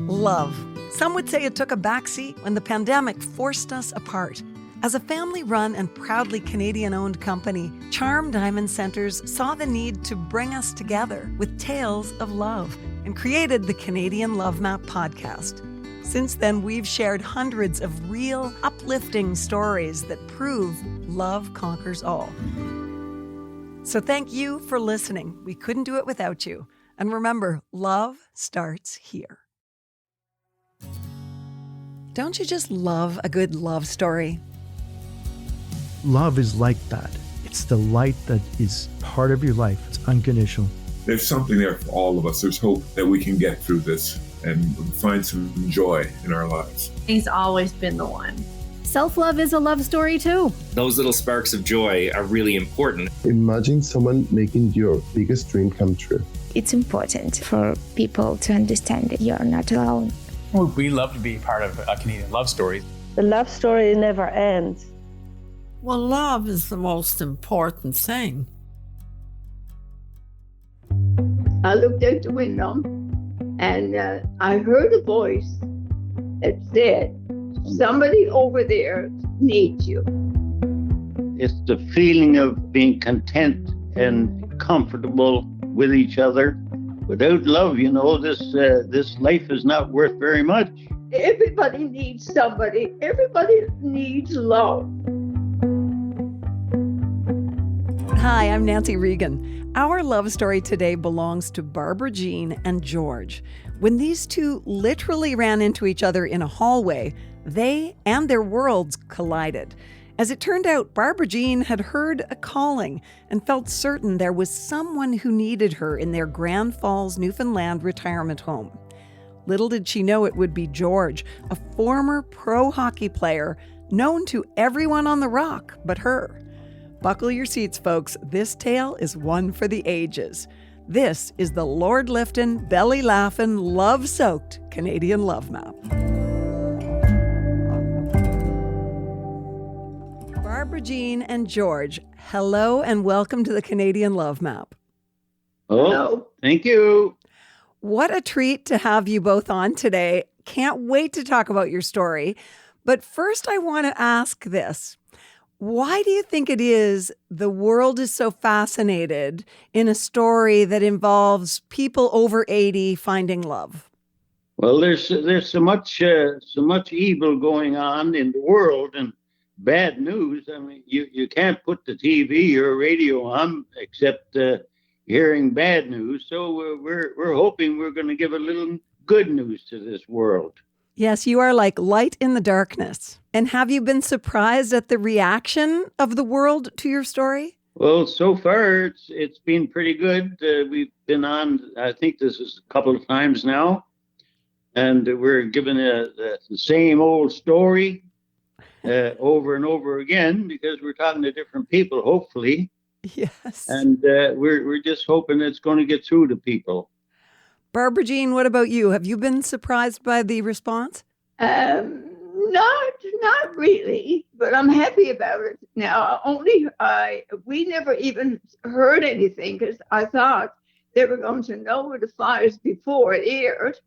Love. Some would say it took a backseat when the pandemic forced us apart. As a family-run and proudly Canadian-owned company, Charm Diamond Centers saw the need to bring us together with tales of love and created the Canadian Love Map podcast. Since then, we've shared hundreds of real, uplifting stories that prove love conquers all. So thank you for listening. We couldn't do it without you. And remember, love starts here. Don't you just love a good love story? Love is like that. It's the light that is part of your life. It's unconditional. There's something there for all of us. There's hope that we can get through this and find some joy in our lives. He's always been the one. Self-love is a love story too. Those little sparks of joy are really important. Imagine someone making your biggest dream come true. It's important for people to understand that you're not alone. Well, we love to be part of a Canadian love story. The love story never ends. Well, love is the most important thing. I looked out the window and I heard a voice that said, somebody over there needs you. It's the feeling of being content and comfortable with each other. Without love, this life is not worth very much. Everybody needs somebody. Everybody needs love. Hi, I'm Nancy Regan. Our love story today belongs to Barbra Jean and George. When these two literally ran into each other in a hallway, they and their worlds collided. As it turned out, Barbra Jean had heard a calling and felt certain there was someone who needed her in their Grand Falls Newfoundland retirement home. Little did she know it would be George, a former pro hockey player known to everyone on the Rock but her. Buckle your seats, folks. This tale is one for the ages. This is the Lord-liftin', belly-laughin', love-soaked Canadian Love Map. Barbra Jean and George, hello and welcome to the Canadian Love Map. Oh, thank you. What a treat to have you both on today. Can't wait to talk about your story. But first, I want to ask this. Why do you think it is the world is so fascinated in a story that involves people over 80 finding love? Well, there's so much evil going on in the world and bad news. I mean, you can't put the TV or radio on except hearing bad news. So we're hoping we're going to give a little good news to this world. Yes, you are like light in the darkness. And have you been surprised at the reaction of the world to your story? Well, so far it's been pretty good. We've been on, I think this is a couple of times now, and we're given the same old story over and over again because we're talking to different people, hopefully. Yes. And we're just hoping it's going to get through to people. Barbra Jean, what about you? Have you been surprised by the response? Not really, but I'm happy about it. Now, we never even heard anything because I thought they were going to notify us before it aired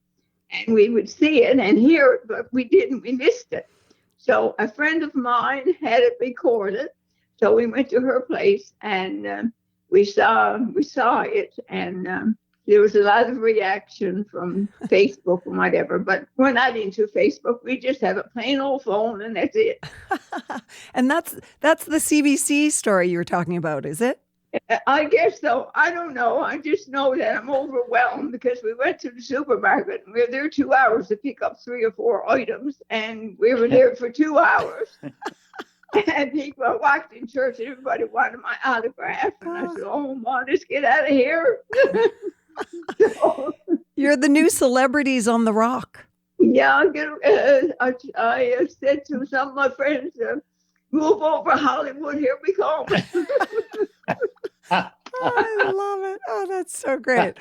and we would see it and hear it, but we didn't. We missed it. So a friend of mine had it recorded. So we went to her place and we saw it and there was a lot of reaction from Facebook and whatever, but we're not into Facebook. We just have a plain old phone and that's it. And that's the CBC story you were talking about, is it? I guess so. I don't know. I just know that I'm overwhelmed because we went to the supermarket and we were there 2 hours to pick up 3 or 4 items and we were there for 2 hours. And people walked in church and everybody wanted my autograph. And I said, oh, Mom, let's get out of here. You're the new celebrities on the Rock. Yeah, I said to some of my friends, move over Hollywood, here we come. I love it. Oh, that's so great.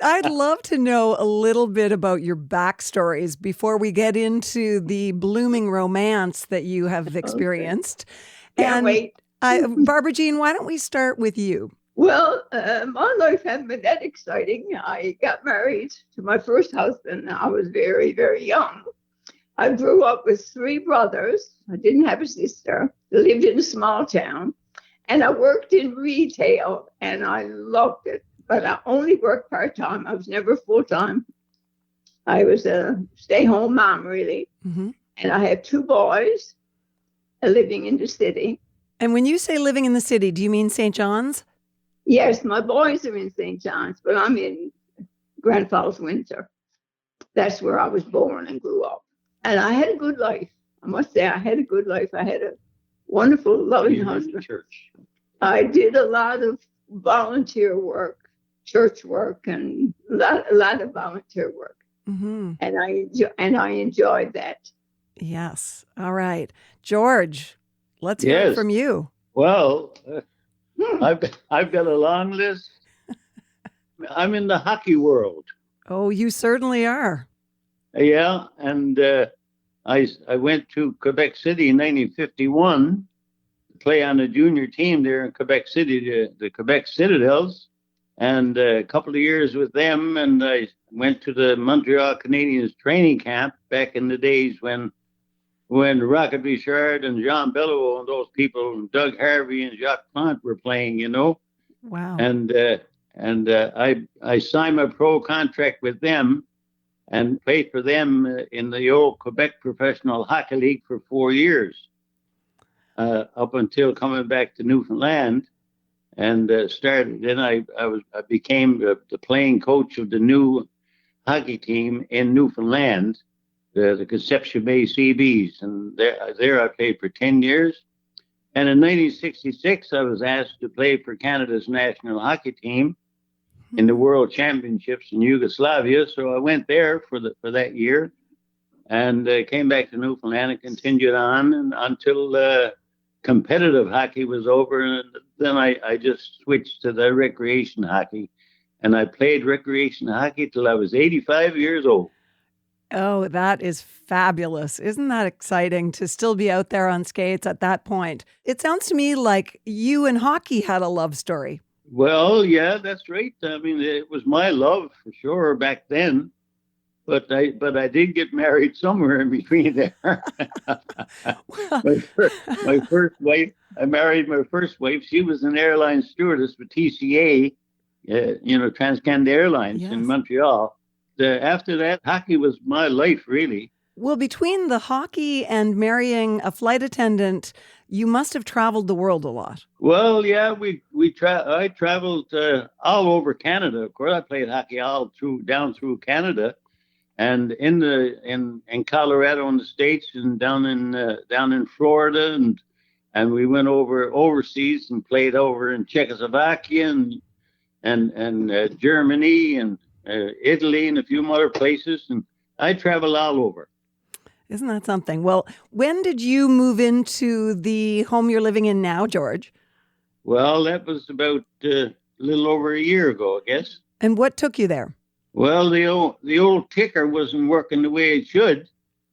I'd love to know a little bit about your backstories before we get into the blooming romance that you have experienced. Okay. Can't wait. Barbra Jean, why don't we start with you? Well, my life hasn't been that exciting. I got married to my first husband. I was very, very young. I grew up with three brothers. I didn't have a sister. I lived in a small town. And I worked in retail, and I loved it. But I only worked part-time. I was never full-time. I was a stay-home mom, really. Mm-hmm. And I have two boys living in the city. And when you say living in the city, do you mean St. John's? Yes, my boys are in St. John's, but I'm in Grand Falls, Windsor. That's where I was born and grew up. And I had a good life. I must say, I had a good life. I had a wonderful, loving husband. Church. I did a lot of volunteer work, church work, and a lot of volunteer work. Mm-hmm. And I enjoyed that. Yes. All right. George, let's hear it from you. Well, I've got a long list. I'm in the hockey world. Oh, you certainly are. Yeah, and I went to Quebec City in 1951 to play on a junior team there in Quebec City, the Quebec Citadels, and a couple of years with them. And I went to the Montreal Canadiens training camp back in the days when Rocket Richard and Jean Beliveau and those people, Doug Harvey and Jacques Plante were playing, you know. Wow. And I signed my pro contract with them and played for them in the old Quebec Professional Hockey League for 4 years, up until coming back to Newfoundland and started. Then I became the playing coach of the new hockey team in Newfoundland, the Conception Bay CBs, and there I played for 10 years. And in 1966, I was asked to play for Canada's national hockey team in the World Championships in Yugoslavia. So I went there for that year, and came back to Newfoundland and continued on until competitive hockey was over. And then I just switched to the recreation hockey, and I played recreation hockey till I was 85 years old. Oh, that is fabulous. Isn't that exciting to still be out there on skates at that point? It sounds to me like you and hockey had a love story. Well, yeah, that's right. I mean, it was my love for sure back then, but I did get married somewhere in between there. my first wife, I married my first wife. She was an airline stewardess with TCA, Trans-Canada Airlines in Montreal. After that, hockey was my life, really. Well, between the hockey and marrying a flight attendant, you must have traveled the world a lot. Well, yeah, I traveled all over Canada. Of course, I played hockey down through Canada, and in Colorado in the States, and down in Florida, and we went overseas and played over in Czechoslovakia and Germany and Italy and a few other places, and I travel all over. Isn't that something? Well, when did you move into the home you're living in now, George? Well, that was about a little over a year ago, I guess. And what took you there? Well, the old ticker wasn't working the way it should,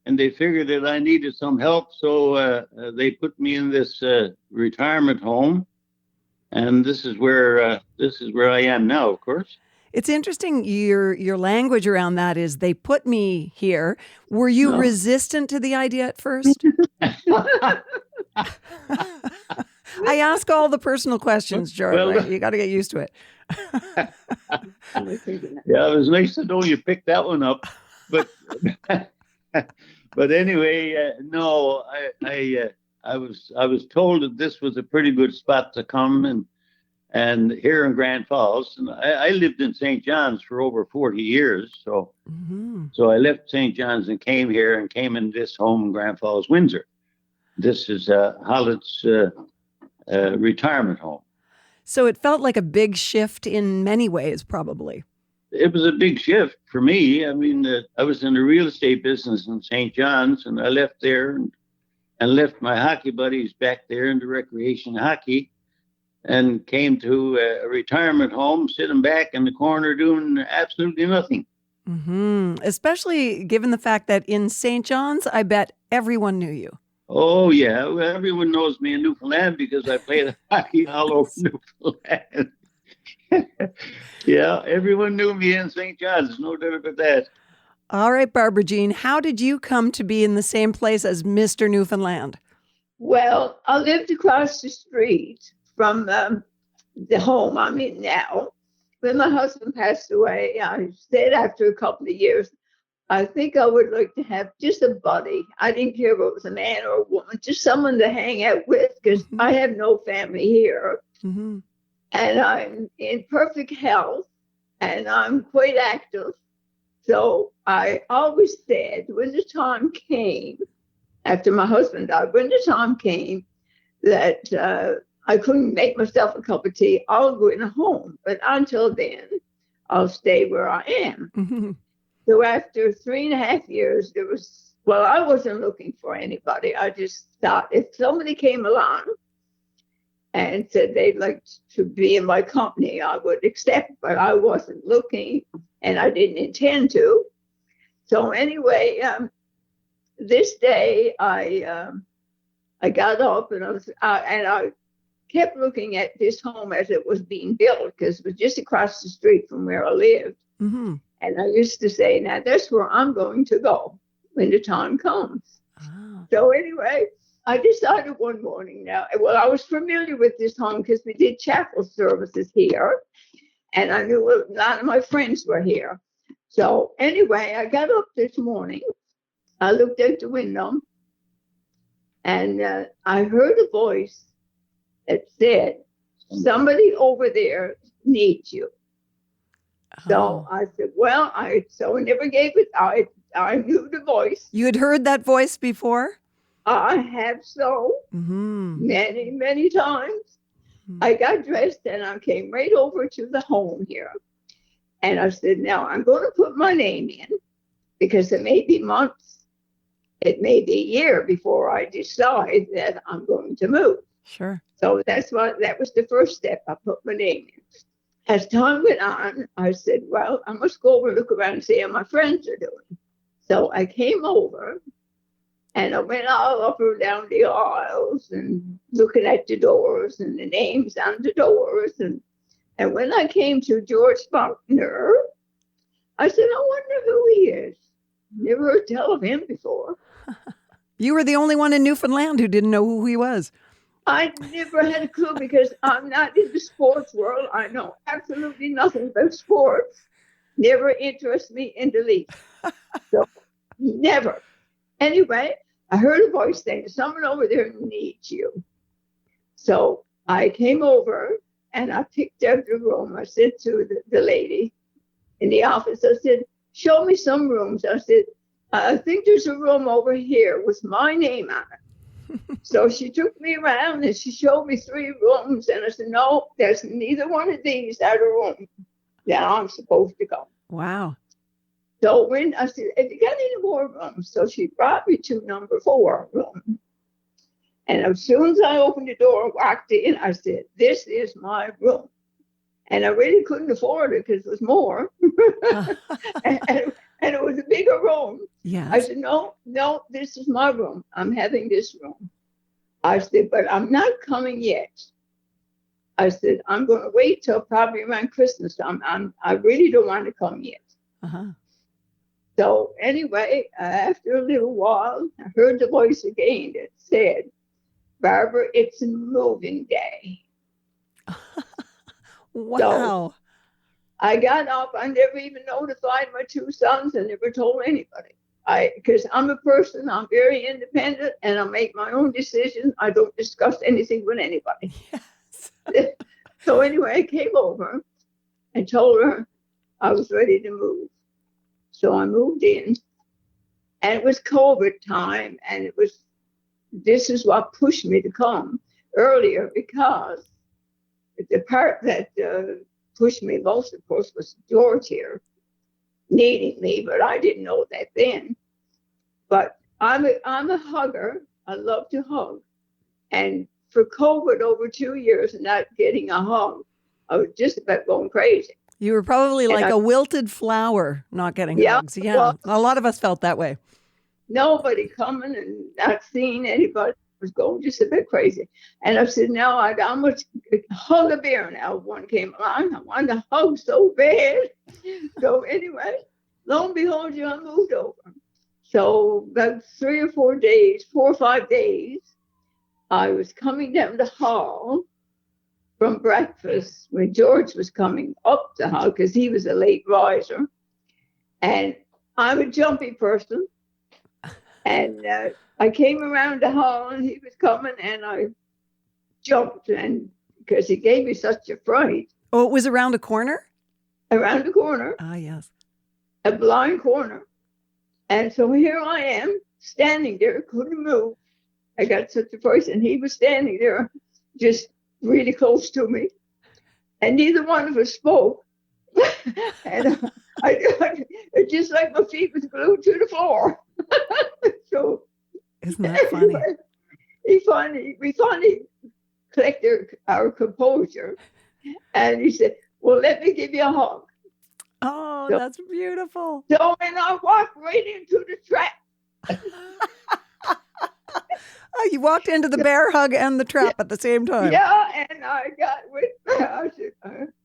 and they figured that I needed some help, so they put me in this retirement home, and this is where I am now, of course. It's interesting, your language around that is they put me here. Were you resistant to the idea at first? I ask all the personal questions, George. Right? You got to get used to it. Yeah, it was nice to know you picked that one up. But but anyway, no, I was told that this was a pretty good spot to come and here in Grand Falls, and I lived in St. John's for over 40 years. So so I left St. John's and came here and came in this home in Grand Falls, Windsor. This is Hollett's retirement home. So it felt like a big shift in many ways, probably. It was a big shift for me. I mean, I was in the real estate business in St. John's, and I left there and left my hockey buddies back there in the recreation hockey, and came to a retirement home, sitting back in the corner doing absolutely nothing. Especially given the fact that in St. John's, I bet everyone knew you. Oh, yeah. Well, everyone knows me in Newfoundland because I played hockey all over Newfoundland. Yeah, everyone knew me in St. John's, no doubt about that. All right, Barbara Jean, how did you come to be in the same place as Mr. Newfoundland? Well, I lived across the street from the home I'm in now. When my husband passed away, I said after a couple of years, I think I would like to have just a buddy. I didn't care if it was a man or a woman, just someone to hang out with, because I have no family here. Mm-hmm. And I'm in perfect health, and I'm quite active. So I always said when the time came, after my husband died, when the time came that I couldn't make myself a cup of tea, I'll go in a home. But until then, I'll stay where I am. Mm-hmm. So after 3.5 years, I wasn't looking for anybody. I just thought if somebody came along and said they'd like to be in my company, I would accept, but I wasn't looking and I didn't intend to. So anyway, this day I got up and I kept looking at this home as it was being built, because it was just across the street from where I lived. Mm-hmm. And I used to say, now that's where I'm going to go when the time comes. Oh. So anyway, I decided one morning I was familiar with this home because we did chapel services here. And I knew a lot of my friends were here. So anyway, I got up this morning. I looked out the window and I heard a voice that said, somebody over there needs you. So I said, so I never gave it. I knew the voice. You had heard that voice before? I have many, many times. Mm-hmm. I got dressed and I came right over to the home here. And I said, now I'm going to put my name in, because it may be months, it may be a year before I decide that I'm going to move. Sure. So that was the first step. I put my name in. As time went on, I said, well, I must go over and look around and see how my friends are doing. So I came over and I went all up and down the aisles and looking at the doors and the names on the doors. And when I came to George Faulkner, I said, I wonder who he is. Never heard tell of him before. You were the only one in Newfoundland who didn't know who he was. I never had a clue, because I'm not in the sports world. I know absolutely nothing about sports. Never interests me in the least. So, never. Anyway, I heard a voice saying, someone over there needs you. So I came over and I picked out the room. I said to the lady in the office, I said, show me some rooms. I said, I think there's a room over here with my name on it. So she took me around and she showed me 3 rooms. And I said, no, there's neither one of these at a room that I'm supposed to go. Wow. So when I said, have you got any more rooms? So she brought me to number 4 room. And as soon as I opened the door and walked in, I said, this is my room. And I really couldn't afford it because it was more. and it was a bigger room. Yes. I said, no, this is my room. I'm having this room. I said, but I'm not coming yet. I said, I'm going to wait till probably around Christmas. I really don't want to come yet. Uh-huh. So anyway, after a little while, I heard the voice again that said, Barbara, it's a moving day. Wow. So I got up. I never even notified my 2 sons. I never told anybody. Because I'm a person, I'm very independent, and I make my own decisions. I don't discuss anything with anybody. Yes. So anyway, I came over and told her I was ready to move. So I moved in, and it was COVID time, and this is what pushed me to come earlier, because the part that pushed me most, of course, was George here needing me, but I didn't know that then. But I'm a hugger. I love to hug. And for COVID over 2 years and not getting a hug, I was just about going crazy. You were probably like a wilted flower not getting hugs. Yeah, well, a lot of us felt that way. Nobody coming and not seeing anybody. was going just a bit crazy. And I said, no, I must hug a bear now. One came along. I wanted to hug so bad. So anyway, lo and behold, John moved over. So about 4 or 5 days, I was coming down the hall from breakfast when George was coming up the hall because he was a late riser. And I'm a jumpy person. And I came around the hall and he was coming and I jumped and because he gave me such a fright. Oh, it was around a corner? Around the corner. Ah, yes. A blind corner. And so here I am standing there, couldn't move. I got such a fright and he was standing there just really close to me. And neither one of us spoke. And it's just like my feet was glued to the floor. So isn't that funny? We finally collected our composure, and he said, "Well, let me give you a hug." Oh, so, that's beautiful. So, and I walked right into the trap. Oh, you walked into the bear hug and the trap at the same time. Yeah, and I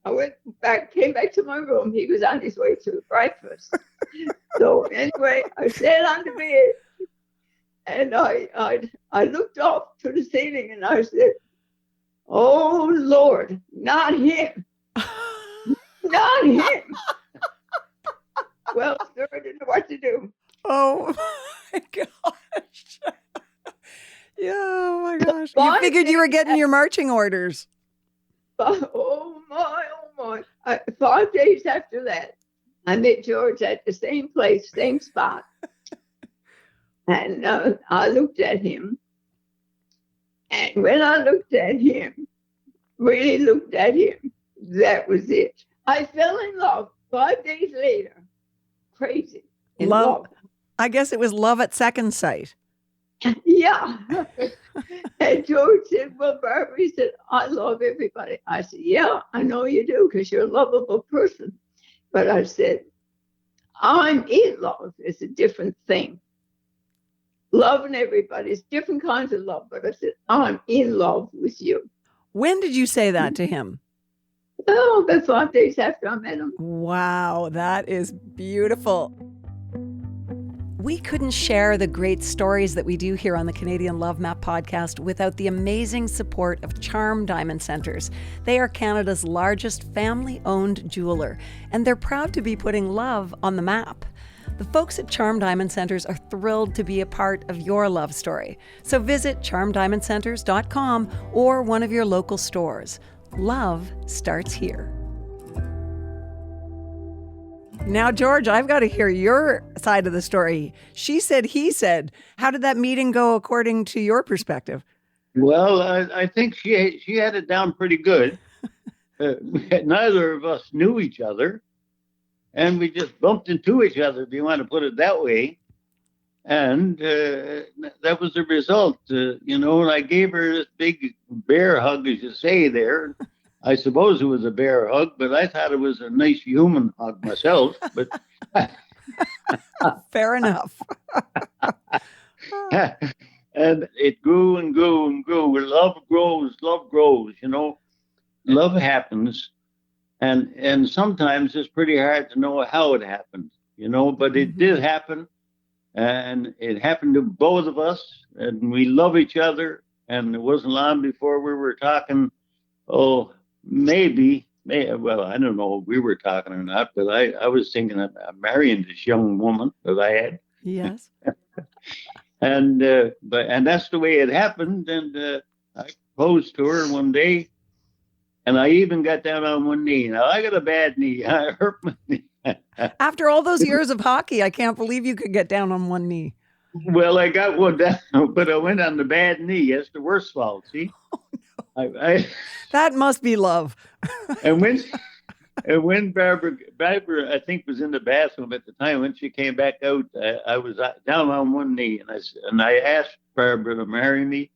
went back, came back to my room. He was on his way to breakfast. So anyway, I sat on the bed and I looked up to the ceiling and I said, "Oh Lord, not him, not him." Well, sir, I didn't know what to do. Oh my gosh. Yeah, oh my gosh. You figured you were getting your marching orders. Oh my. 5 days after that, I met George at the same place, same spot. And I looked at him. And when I looked at him, really looked at him, that was it. I fell in love 5 days later. Crazy. In love. I guess it was love at second sight. Yeah. And George said, "Well, Barbara," he said, "I love everybody." I said, "Yeah, I know you do because you're a lovable person." But I said, "I'm in love. It's a different thing. Loving everybody is different kinds of love." But I said, "I'm in love with you." When did you say that to him? Oh, about 5 days after I met him. Wow, that is beautiful. We couldn't share the great stories that we do here on the Canadian Love Map podcast without the amazing support of Charm Diamond Centers. They are Canada's largest family-owned jeweler, and they're proud to be putting love on the map. The folks at Charm Diamond Centers are thrilled to be a part of your love story. So visit charmdiamondcenters.com or one of your local stores. Love starts here. Now, George, I've got to hear your side of the story. She said, he said. How did that meeting go according to your perspective? Well, I think she had it down pretty good. Neither of us knew each other, and we just bumped into each other, if you want to put it that way. And that was the result. And I gave her this big bear hug, as you say there. I suppose it was a bear hug, but I thought it was a nice human hug myself. But fair enough. And it grew and grew and grew. Love grows, Love happens, and sometimes it's pretty hard to know how it happened, But it did happen, and it happened to both of us, and we love each other. And it wasn't long before we were talking. Maybe, I don't know if we were talking or not, but I was thinking of marrying this young woman that I had. Yes. And that's the way it happened. And I proposed to her one day, and I even got down on one knee. Now I got a bad knee. I hurt my knee. After all those years of hockey, I can't believe you could get down on one knee. Well, I got one down, but I went on the bad knee. That's the worst fault. See. Oh, no. That must be love. and when Barbara, I think, was in the bathroom at the time, when she came back out, I was down on one knee, and I asked Barbara to marry me.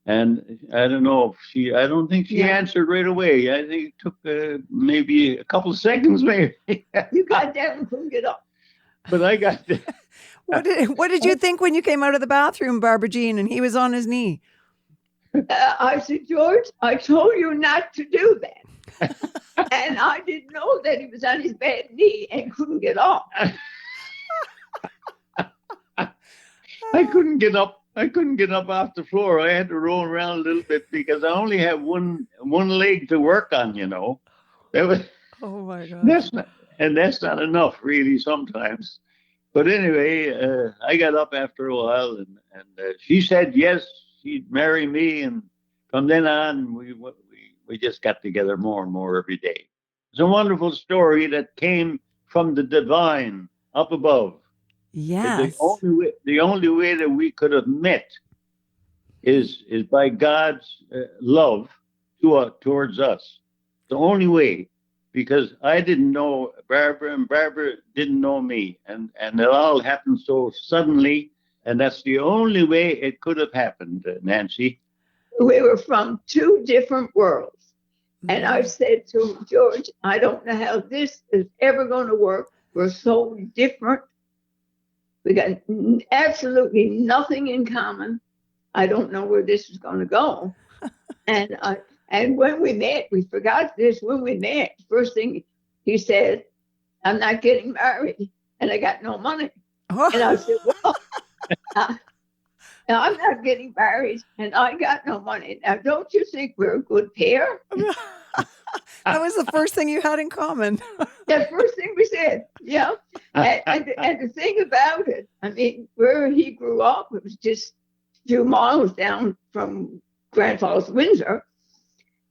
And I don't know if I don't think she answered right away. I think it took maybe a couple of seconds, maybe. You got down and couldn't get up. But I got there. What did you think when you came out of the bathroom, Barbara Jean, and he was on his knee? I said, George, I told you not to do that. And I didn't know that he was on his bad knee and couldn't get off. I couldn't get up. I couldn't get up off the floor. I had to roll around a little bit because I only have one leg to work on. That was. Oh my God. That's not enough, really, sometimes. But anyway, I got up after a while, and she said yes, she'd marry me, and from then on, we just got together more and more every day. It's a wonderful story that came from the divine up above. Yes. The only way that we could have met is by God's love towards us. The only way, because I didn't know Barbara and Barbara didn't know me, and it all happened so suddenly, and that's the only way it could have happened, Nancy. We were from two different worlds. And I said to George, I don't know how this is ever going to work. We're so different. We got absolutely nothing in common. I don't know where this is going to go. And when we met, we forgot this. When we met, first thing he said, I'm not getting married and I got no money. And I said, well, now I'm not getting married and I got no money. Now, don't you think we're a good pair? That was the first thing you had in common. The first thing we said, yeah. And the thing about it, I mean, where he grew up, it was just a few miles down from Grand Falls, Windsor.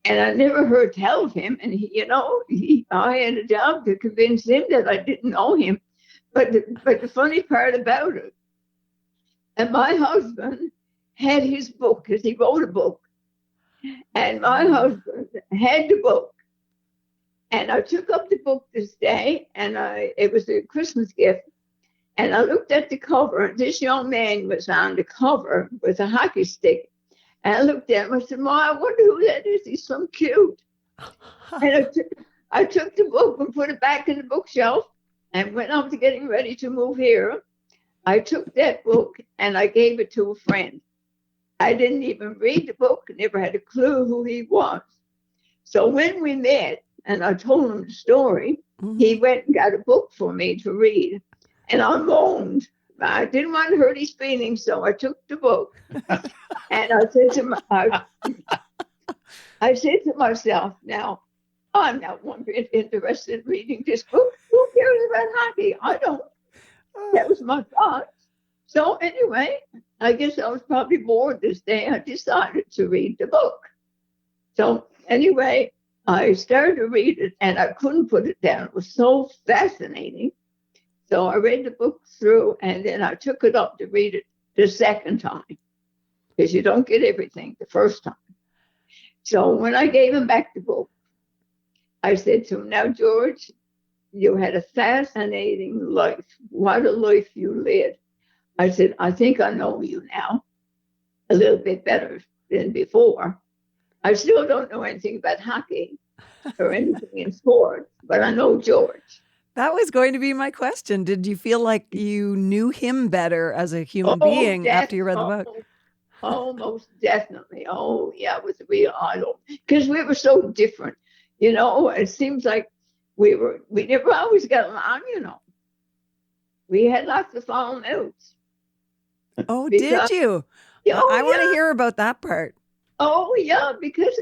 And I never heard tell of him. And, I had a job to convince him that I didn't know him. But the funny part about it, and my husband had his book, because he wrote a book. And my husband had the book. And I took up the book this day, and it was a Christmas gift. And I looked at the cover, and this young man was on the cover with a hockey stick. And I looked at him, I said, Ma, I wonder who that is. He's so cute. And I took the book and put it back in the bookshelf and went up to getting ready to move here. I took that book and I gave it to a friend. I didn't even read the book, never had a clue who he was. So when we met and I told him the story, he went and got a book for me to read. And I moaned. I didn't want to hurt his feelings, so I took the book. And I said to myself, now, I'm not one bit interested in reading this book. Who cares about hockey? I don't. That was my thought. So anyway, I guess I was probably bored this day. I decided to read the book. So anyway, I started to read it and I couldn't put it down. It was so fascinating. So I read the book through and then I took it up to read it the second time because you don't get everything the first time. So when I gave him back the book, I said to him, now, George, you had a fascinating life. What a life you led. I said, I think I know you now a little bit better than before. I still don't know anything about hockey or anything in sports, but I know George. That was going to be my question. Did you feel like you knew him better as a human being after you read the book? Oh, most definitely. Oh, yeah, it was a real idol. Because we were so different. It seems like we never always got along, We had lots of falling outs. Oh, did you? I want to hear about that part. Oh, yeah, because,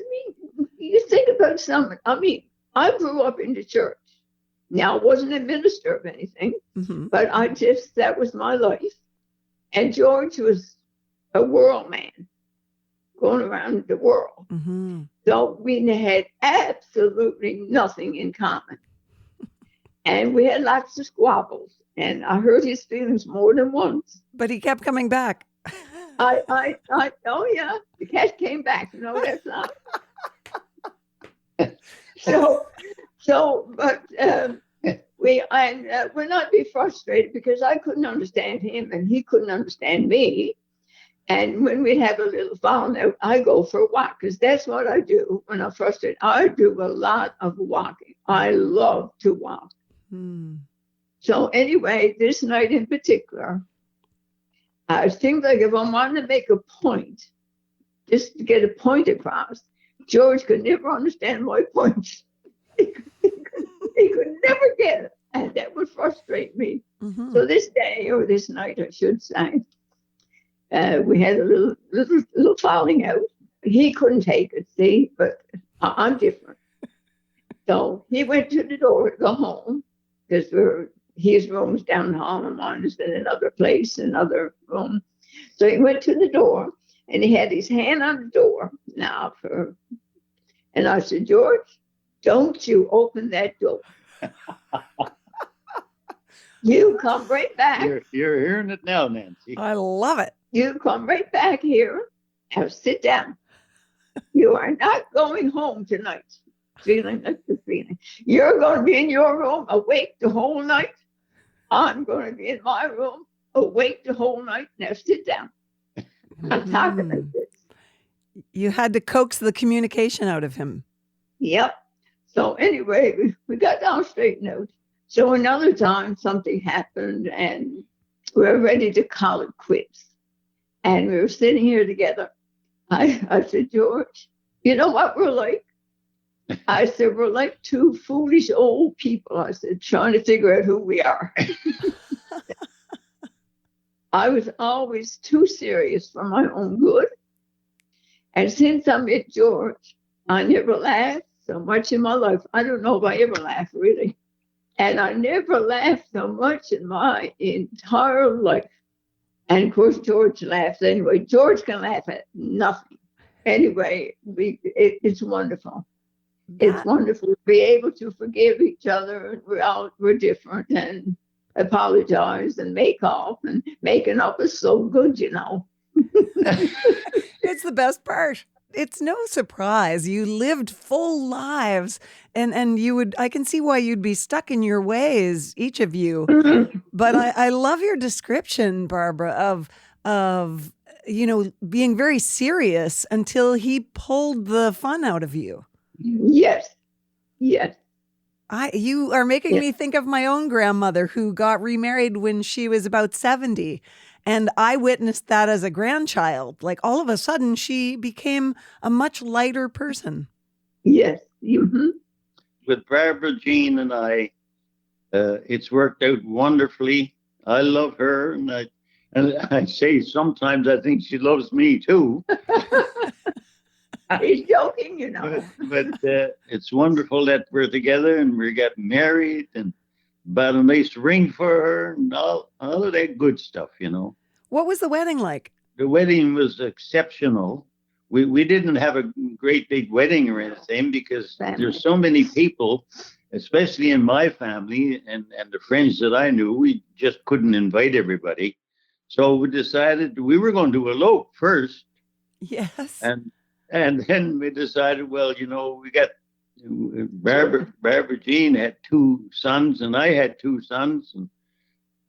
you think about something. I grew up in the church. Now, I wasn't a minister of anything, but that was my life. And George was a world man going around the world. So we had absolutely nothing in common. And we had lots of squabbles. And I hurt his feelings more than once. But he kept coming back. Oh, yeah. The cat came back. No, that's not. When I'd be frustrated because I couldn't understand him and he couldn't understand me. And when we'd have a little falling out, I go for a walk because that's what I do when I'm frustrated. I do a lot of walking. I love to walk. So anyway, this night in particular, It seems like if I wanted to make a point, just to get a point across, George could never understand my points. He could never get it. And that would frustrate me. Mm-hmm. So this day, or this night, I should say, we had a little falling out. He couldn't take it, see, but I'm different. So he went to the door to go home, because his room's down the hall and mine is in another place, another room. So he went to the door, and he had his hand on the door. And I said, George, don't you open that door. You come right back. You're hearing it now, Nancy. I love it. You come right back here and sit down. You are not going home tonight. Feeling like the feeling. You're going to be in your room awake the whole night. I'm going to be in my room awake the whole night. Now sit down. I'm talking like this. You had to coax the communication out of him. Yep. So anyway, we got down straightened out. So another time something happened and we were ready to call it quits. And we were sitting here together. I said, George, you know what we're like? I said, we're like two foolish old people. I said, trying to figure out who we are. I was always too serious for my own good. And since I met George, I never laughed so much in my life. I don't know if I ever laughed, really. And I never laughed so much in my entire life. And of course, George laughs anyway. George can laugh at nothing. Anyway, it's wonderful. It's wonderful to be able to forgive each other. We're different and apologize and make up. And making up is so good, you know. It's the best part. It's no surprise. You lived full lives and I can see why you'd be stuck in your ways, each of you. Mm-hmm. But I love your description, Barbara, of being very serious until he pulled the fun out of you. Yes. Yes. You are making me think of my own grandmother who got remarried when she was about 70. And I witnessed that as a grandchild. Like all of a sudden, she became a much lighter person. Yes. Mm-hmm. With Barbra Jean and I, it's worked out wonderfully. I love her. And I say sometimes I think she loves me too. He's joking, you know. But it's wonderful that we're together and we're getting married and bought a nice ring for her and all of that good stuff, you know. What was the wedding like? The wedding was exceptional. We didn't have a great big wedding or anything because there's so many people, especially in my family and the friends that I knew, we just couldn't invite everybody. So we decided we were going to elope first. Yes. And then we decided, well, you know, we got Barbra Jean had two sons and I had two sons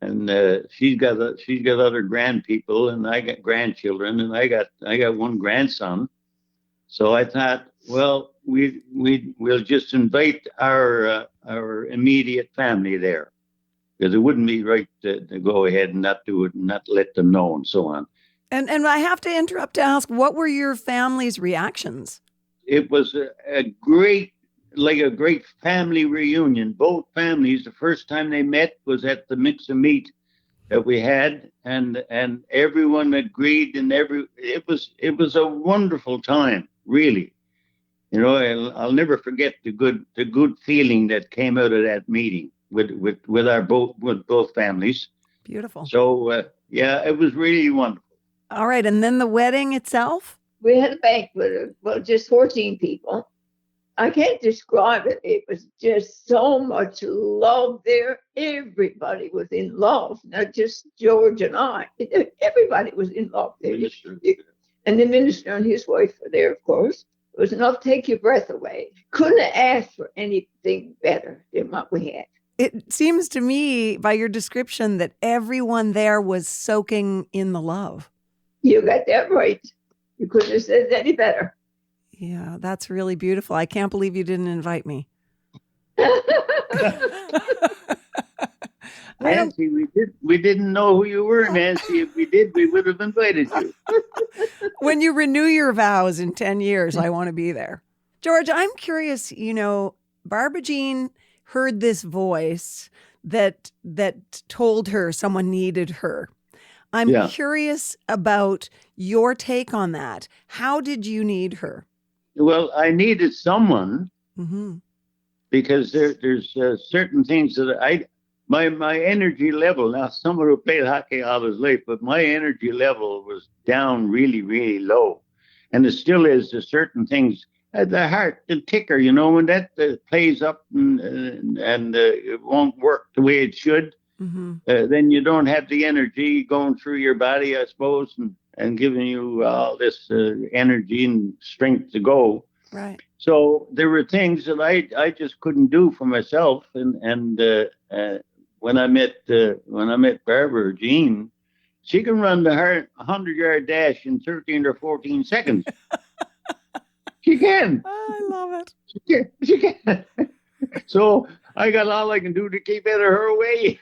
and she's got other grandpeople and I got grandchildren and I got one grandson. So I thought, well, we'll just invite our immediate family there because it wouldn't be right to go ahead and not do it and not let them know and so on. And I have to interrupt to ask, what were your family's reactions? It was a great family reunion. Both families, the first time they met was at the mix of meat that we had, and everyone agreed, and it was a wonderful time, really. You know, I'll never forget the good feeling that came out of that meeting with both families. Beautiful. So it was really wonderful. All right, and then the wedding itself? We had a banquet of, just 14 people. I can't describe it. It was just so much love there. Everybody was in love, not just George and I. Everybody was in love there. And the minister and his wife were there, of course. It was enough to take your breath away. Couldn't have asked for anything better than what we had. It seems to me, by your description, that everyone there was soaking in the love. You got that right. You couldn't have said it any better. Yeah, that's really beautiful. I can't believe you didn't invite me. Nancy, we didn't know who you were, Nancy. If we did, we would have invited you. When you renew your vows in 10 years, I want to be there. George, I'm curious, Barbra Jean heard this voice that told her someone needed her. I'm curious about your take on that. How did you need her? Well, I needed someone because there's certain things that my energy level. Now, someone who played hockey all his life, but my energy level was down really, really low, and it still is. There's certain things. The heart, the ticker, when that plays up and it won't work the way it should. Then you don't have the energy going through your body, I suppose, and giving you all this energy and strength to go. Right. So there were things that I just couldn't do for myself. And when I met Barbra Jean, she can run the 100-yard dash in 13 or 14 seconds. She can. I love it. She can. So I got all I can do to keep out of her way.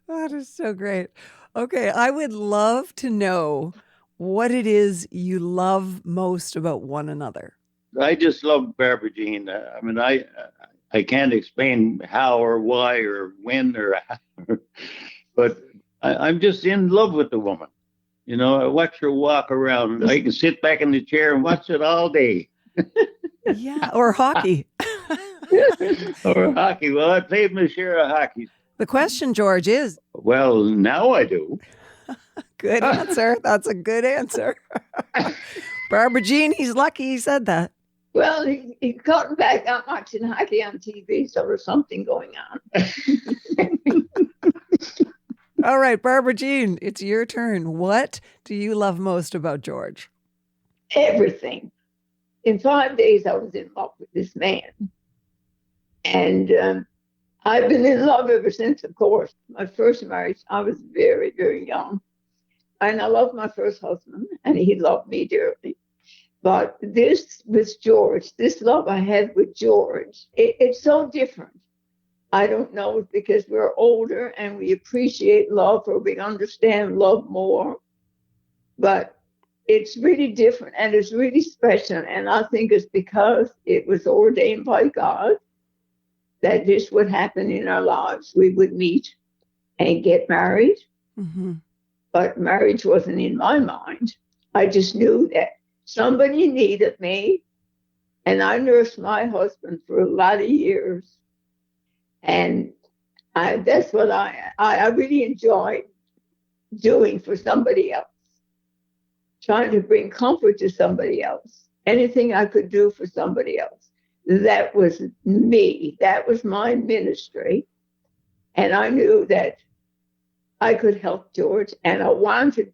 That is so great. Okay, I would love to know what it is you love most about one another. I just love Barbra Jean. I mean, I can't explain how or why or when but I'm just in love with the woman. I watch her walk around. I can sit back in the chair and watch it all day. Yeah, or hockey. Or hockey. Well, I played my share of hockey. The question, George, is... Well, now I do. Good answer. That's a good answer. Barbra Jean, he's lucky he said that. Well, he caught back on watching hockey on TV, so there's something going on. All right, Barbra Jean, it's your turn. What do you love most about George? Everything. In 5 days, I was in love with this man. And I've been in love ever since, of course. My first marriage, I was very, very young. And I loved my first husband, and he loved me dearly. But this with George, this love I had with George, it's so different. I don't know if because we're older and we appreciate love or we understand love more. But it's really different and it's really special. And I think it's because it was ordained by God that this would happen in our lives. We would meet and get married. But marriage wasn't in my mind. I just knew that somebody needed me. And I nursed my husband for a lot of years. And that's what I really enjoyed doing for somebody else. Trying to bring comfort to somebody else. Anything I could do for somebody else. That was me. That was my ministry. And I knew that I could help George, and I wanted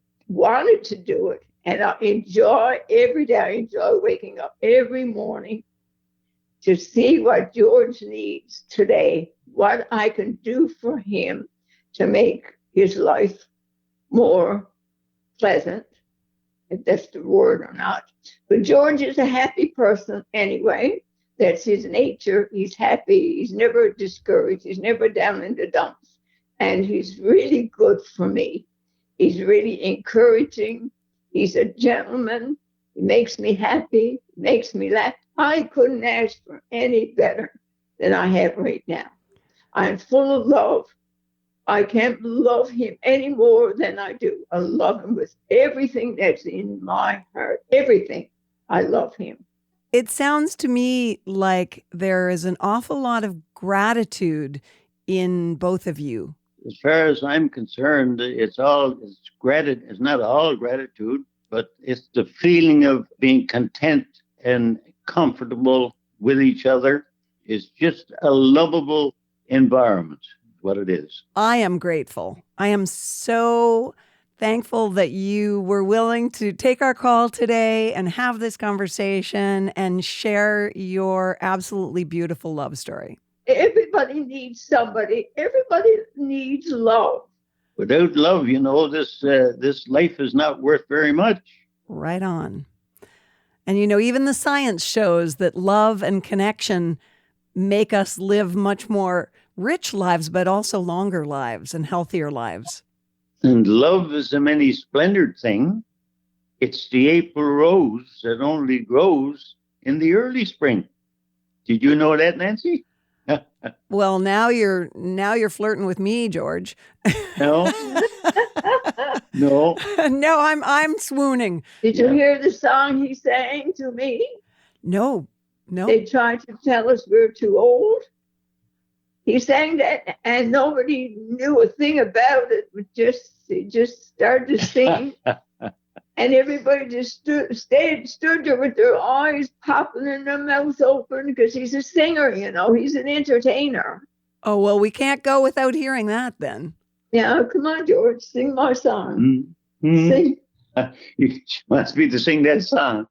to do it. And I enjoy every day. I enjoy waking up every morning to see what George needs today, what I can do for him to make his life more pleasant, if that's the word or not. But George is a happy person anyway. That's his nature. He's happy. He's never discouraged. He's never down in the dumps. And he's really good for me. He's really encouraging. He's a gentleman. He makes me happy, makes me laugh. I couldn't ask for any better than I have right now. I'm full of love. I can't love him any more than I do. I love him with everything that's in my heart. Everything. I love him. It sounds to me like there is an awful lot of gratitude in both of you. As far as I'm concerned, it's not all gratitude, but it's the feeling of being content and comfortable with each other. It's just a lovable environment, what it is. I am grateful. I am so thankful that you were willing to take our call today and have this conversation and share your absolutely beautiful love story. Everybody needs somebody. Everybody needs love. Without love, this life is not worth very much. Right on. And even the science shows that love and connection make us live much more rich lives, but also longer lives and healthier lives. And love is a many splendored thing. It's the April rose that only grows in the early spring. Did you know that, Nancy? Well, now you're flirting with me, George. No. No. No, I'm swooning. Did you hear the song he sang to me? No. They tried to tell us we're too old. He sang that, and nobody knew a thing about it. He just started to sing, and everybody just stood there with their eyes popping and their mouths open because he's a singer, he's an entertainer. Oh, well, we can't go without hearing that then. Yeah, come on, George, sing my song. Mm-hmm. Sing. You wants me to sing that song.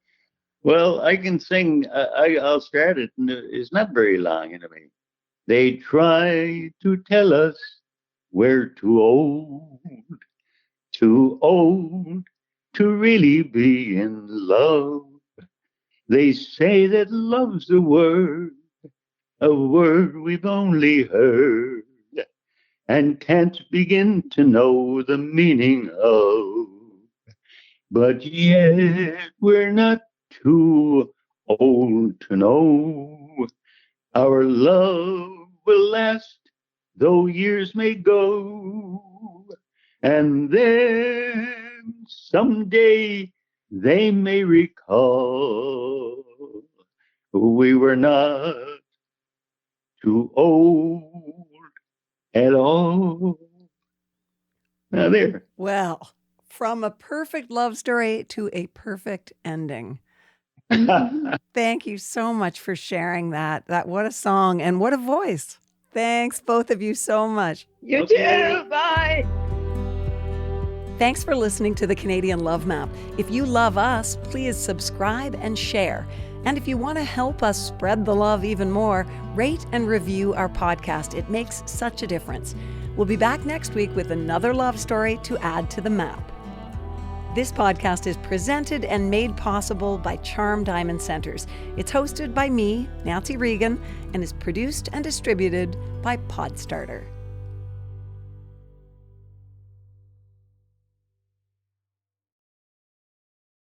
Well, I can sing. I'll start it, and it's not very long anyway. They try to tell us we're too old to really be in love. They say that love's a word we've only heard and can't begin to know the meaning of. But yet we're not too old to know our love will last, though years may go. And then someday they may recall we were not too old at all. Now there. Well, from a perfect love story to a perfect ending. Thank you so much for sharing that. What a song and what a voice. Thanks, both of you, so much. You too. Bye. Thanks for listening to the Canadian Love Map. If you love us, please subscribe and share. And if you want to help us spread the love even more, rate and review our podcast. It makes such a difference. We'll be back next week with another love story to add to the map. This podcast is presented and made possible by Charm Diamond Centers. It's hosted by me, Nancy Regan, and is produced and distributed by Podstarter.